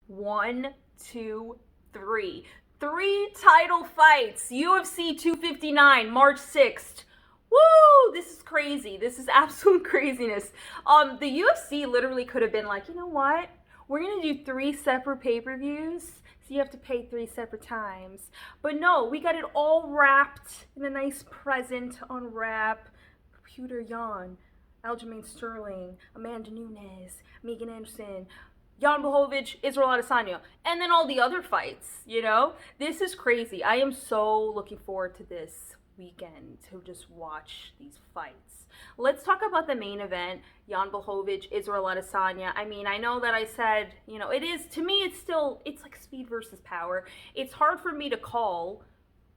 One, two, three. Three title fights. UFC 259, March 6th. Woo! This is crazy. This is absolute craziness. The UFC literally could have been like, you know what? We're gonna do three separate pay-per-views, so you have to pay three separate times. But no, we got it all wrapped in a nice present on wrap. Petr Yan, Aljamain Sterling, Amanda Nunes, Megan Anderson, Yan Blachowicz, Israel Adesanya, and then all the other fights, you know? This is crazy. I am so looking forward to this weekend to just watch these fights. Let's talk about the main event, Yan Blachowicz, Israel Adesanya. I mean, I know that I said, you know, it is, to me, it's like speed versus power. It's hard for me to call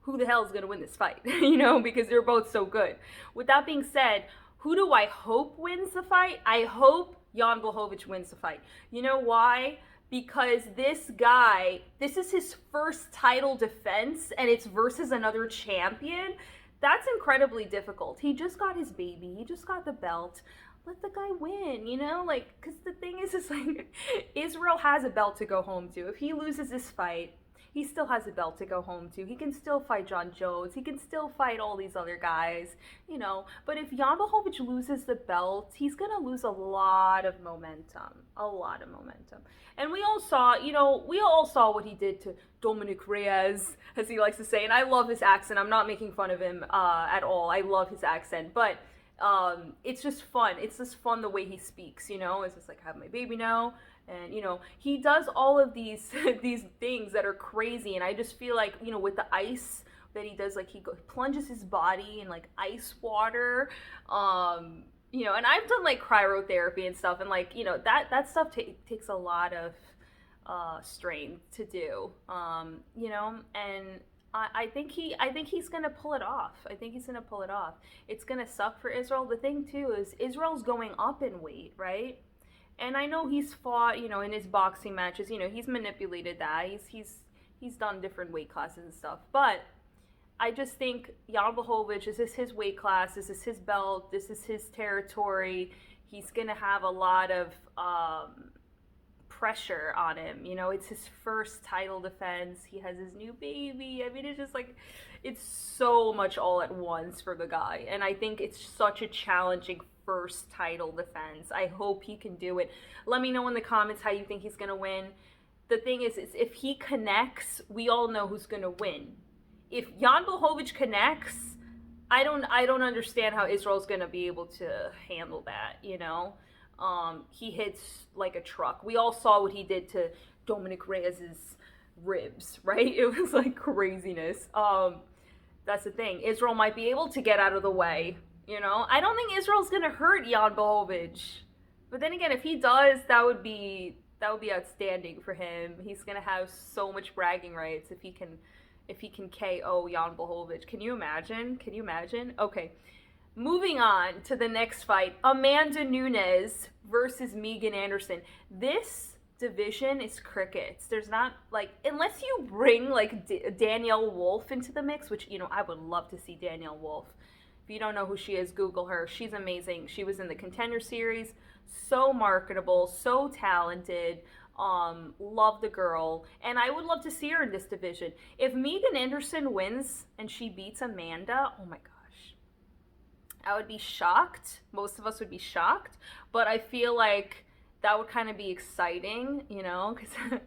who the hell is going to win this fight, you know, because they're both so good. With that being said, who do I hope wins the fight? I hope Yan Blachowicz wins the fight. You know why? Because this guy, this is his first title defense and it's versus another champion. That's incredibly difficult. He just got his baby. He just got the belt. Let the guy win, you know? Like, because the thing is like, Israel has a belt to go home to. If he loses this fight, he still has a belt to go home to. He can still fight John Jones. He can still fight all these other guys, you know. But if Yan Blachowicz loses the belt, he's going to lose a lot of momentum. A lot of momentum. And we all saw, you know, what he did to Dominic Reyes, as he likes to say. And I love his accent. I'm not making fun of him at all. I love his accent. But it's just fun. It's just fun the way he speaks, you know. It's just like, I have my baby now. And, you know, he does all of these these things that are crazy. And I just feel like, you know, with the ice that he does, like he plunges his body in like ice water. You know, and I've done like cryotherapy and stuff. And like, you know, that stuff takes a lot of strength to do, you know, and I think he's gonna pull it off. I think he's gonna pull it off. It's gonna suck for Israel. The thing too is Israel's going up in weight, right? And I know he's fought, you know, in his boxing matches, you know, he's manipulated that. He's done different weight classes and stuff. But I just think Yan Blachowicz, this is his weight class, this is his belt, this is his territory. He's going to have a lot of pressure on him. You know, it's his first title defense. He has his new baby. I mean, it's just like, it's so much all at once for the guy. And I think it's such a challenging first title defense. I hope he can do it. Let me know in the comments how you think he's going to win. The thing is if he connects, we all know who's going to win. If Yan Blachowicz connects, I don't understand how Israel's going to be able to handle that, you know? He hits like a truck. We all saw what he did to Dominic Reyes's ribs, right? It was like craziness. That's the thing. Israel might be able to get out of the way. You know, I don't think Israel's gonna hurt Yan Blachowicz, but then again, if he does, that would be outstanding for him. He's gonna have so much bragging rights if he can KO Yan Blachowicz. Can you imagine? Can you imagine? Okay, moving on to the next fight: Amanda Nunes versus Megan Anderson. This division is crickets. There's not like, unless you bring like Danielle Wolf into the mix, which, you know, I would love to see Danielle Wolf. If you don't know who she is, Google her. She's amazing. She was in the Contender Series. So marketable, so talented. Love the girl. And I would love to see her in this division. If Megan Anderson wins and she beats Amanda, oh my gosh. I would be shocked. Most of us would be shocked. But I feel like that would kind of be exciting, you know, because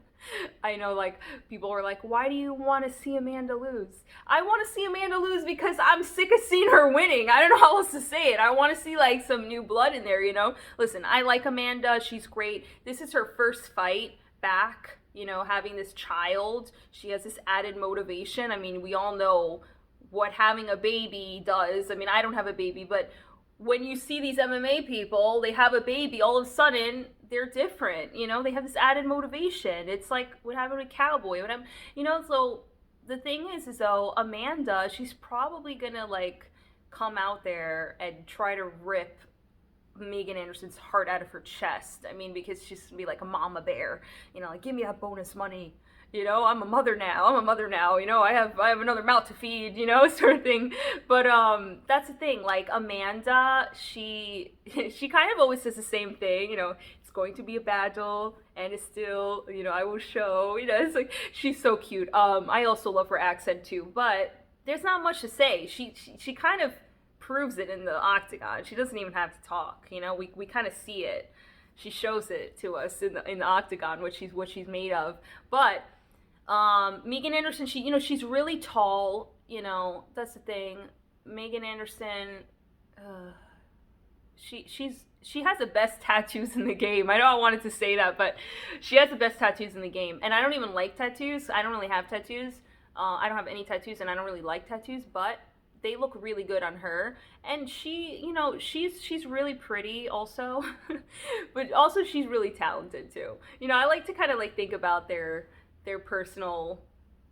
I know, like, people were like, why do you want to see Amanda lose? I want to see Amanda lose because I'm sick of seeing her winning. I don't know how else to say it. I want to see, like, some new blood in there, you know? Listen, I like Amanda. She's great. This is her first fight back, you know, having this child. She has this added motivation. I mean, we all know what having a baby does. I mean, I don't have a baby, but when you see these MMA people, they have a baby, all of a sudden, they're different, you know, they have this added motivation. It's like what happened with Cowboy, you know, so the thing is though, Amanda, she's probably gonna like come out there and try to rip Megan Anderson's heart out of her chest. I mean, because she's gonna be like a mama bear, you know, like, give me that bonus money. You know, I'm a mother now, you know, I have another mouth to feed, you know, sort of thing. But that's the thing, like, Amanda, she kind of always says the same thing, you know, it's going to be a battle, and it's still, I will show, it's like, she's so cute. I also love her accent too, but there's not much to say. She kind of proves it in the octagon. She doesn't even have to talk, we kind of see it. She shows it to us in the octagon, what she's made of. But Megan Anderson, she's really tall, that's the thing. Megan Anderson, she has the best tattoos in the game. I know I wanted to say that, but she has the best tattoos in the game. And I don't even like tattoos. I don't really have tattoos. I don't have any tattoos, and I don't really like tattoos, but they look really good on her. And she's really pretty also, but also she's really talented too. I like to kind of like think about their personal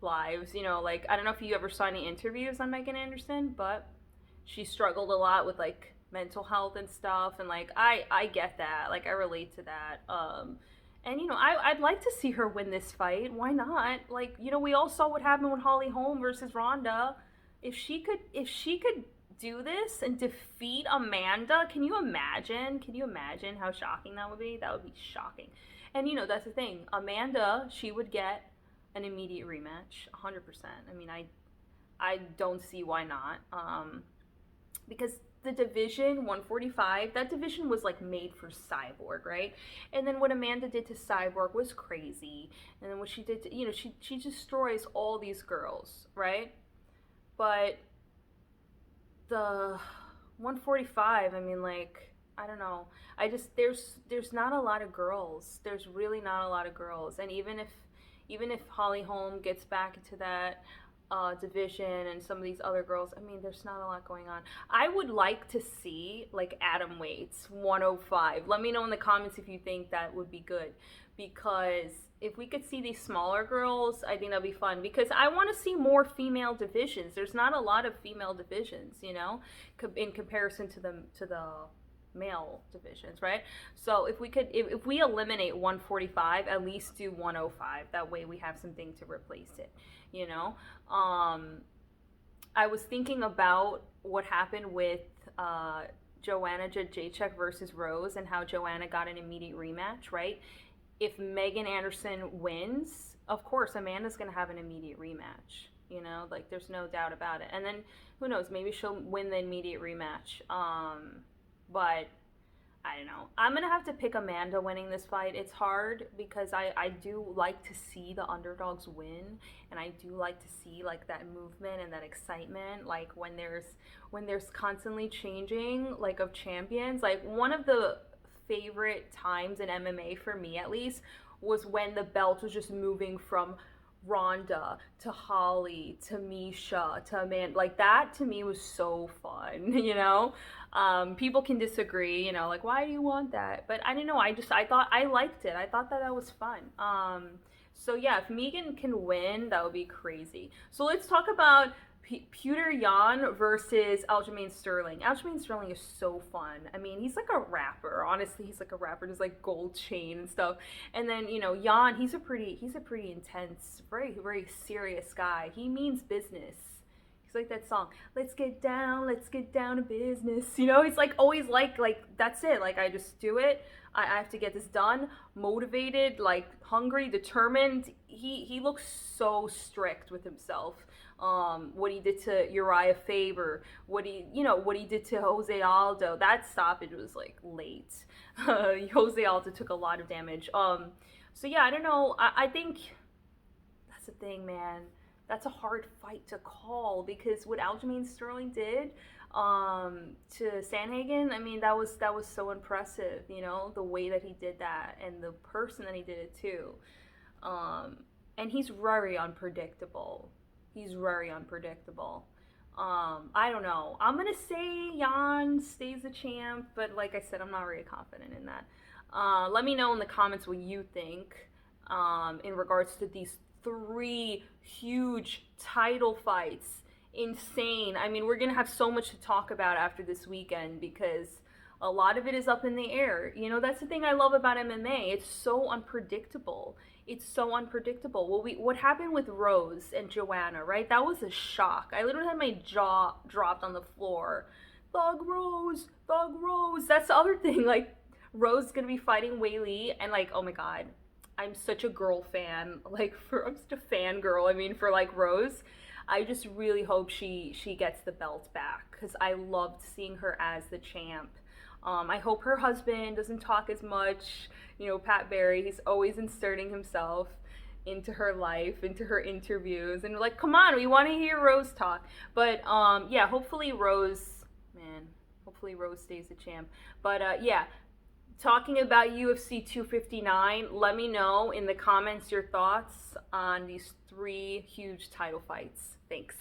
lives. Like, I don't know if you ever saw any interviews on Megan Anderson, but she struggled a lot with like mental health and stuff, and like I get that, like I relate to that. And I'd like to see her win this fight. Why not? Like, we all saw what happened with Holly Holm versus Ronda. If she could do this and defeat Amanda, can you imagine how shocking that would be? That would be shocking. And that's the thing, Amanda, she would get an immediate rematch, 100%. I mean, I don't see why not. Because the division 145, that division was like made for Cyborg, right? And then what Amanda did to Cyborg was crazy. And then what she did to, she destroys all these girls, right? But the 145, I mean, like, I don't know. There's not a lot of girls. There's really not a lot of girls. And even if Holly Holm gets back into that division and some of these other girls, I mean, there's not a lot going on. I would like to see like atom weights 105. Let me know in the comments if you think that would be good, because if we could see these smaller girls, I think that'd be fun, because I want to see more female divisions. There's not a lot of female divisions, in comparison to the male divisions, right? So if we eliminate 145, at least do 105. That way we have something to replace it. I was thinking about what happened with Joanna Jacek versus Rose, and how Joanna got an immediate rematch, right? If Megan Anderson wins, of course Amanda's gonna have an immediate rematch. Like, there's no doubt about it. And then who knows, maybe she'll win the immediate rematch. But I don't know. I'm going to have to pick Amanda winning this fight. It's hard because I do like to see the underdogs win, and I do like to see like that movement and that excitement, like when there's constantly changing like of champions. Like, one of the favorite times in MMA for me, at least, was when the belt was just moving from Ronda to Holly to Misha to Amanda. Like, that to me was so fun. People can disagree, like, why do you want that? But I don't know, I thought I liked it. I thought that was fun. So yeah, if Megan can win, that would be crazy. So let's talk about Petr Yan versus Aljamain Sterling. Aljamain Sterling is so fun. I mean, he's like a rapper. Honestly, he's like a rapper. Just like gold chain and stuff. And then Yan, he's a pretty intense, very very serious guy. He means business. He's like that song, let's get down to business. He's like always like that's it. Like, I just do it. I have to get this done. Motivated, like hungry, determined. He looks so strict with himself. What he did to Uriah Faber, what he did to Jose Aldo. That stoppage was like late. Jose Aldo took a lot of damage. So yeah, I don't know. I think that's the thing, man. That's a hard fight to call, because what Aljamain Sterling did to Sandhagen, I mean, that was so impressive. The way that he did that, and the person that he did it to. And he's very unpredictable. I don't know. I'm going to say Yan stays the champ, but like I said, I'm not really confident in that. Let me know in the comments what you think in regards to these 3 huge title fights. Insane. I mean, we're going to have so much to talk about after this weekend, because a lot of it is up in the air. That's the thing I love about MMA. It's so unpredictable. What happened with Rose and Joanna, right? That was a shock. I literally had my jaw dropped on the floor. Thug Rose. That's the other thing. Like, Rose is gonna be fighting Weili, and like, oh my god, I'm such a girl fan. Like, I'm such a fangirl. I mean, for like Rose, I just really hope she gets the belt back because I loved seeing her as the champ. I hope her husband doesn't talk as much. You know, Pat Barry, he's always inserting himself into her life, into her interviews, and like, come on, we want to hear Rose talk. But yeah, hopefully Rose, man, hopefully Rose stays the champ. But yeah, talking about UFC 259, let me know in the comments your thoughts on these 3 huge title fights. Thanks.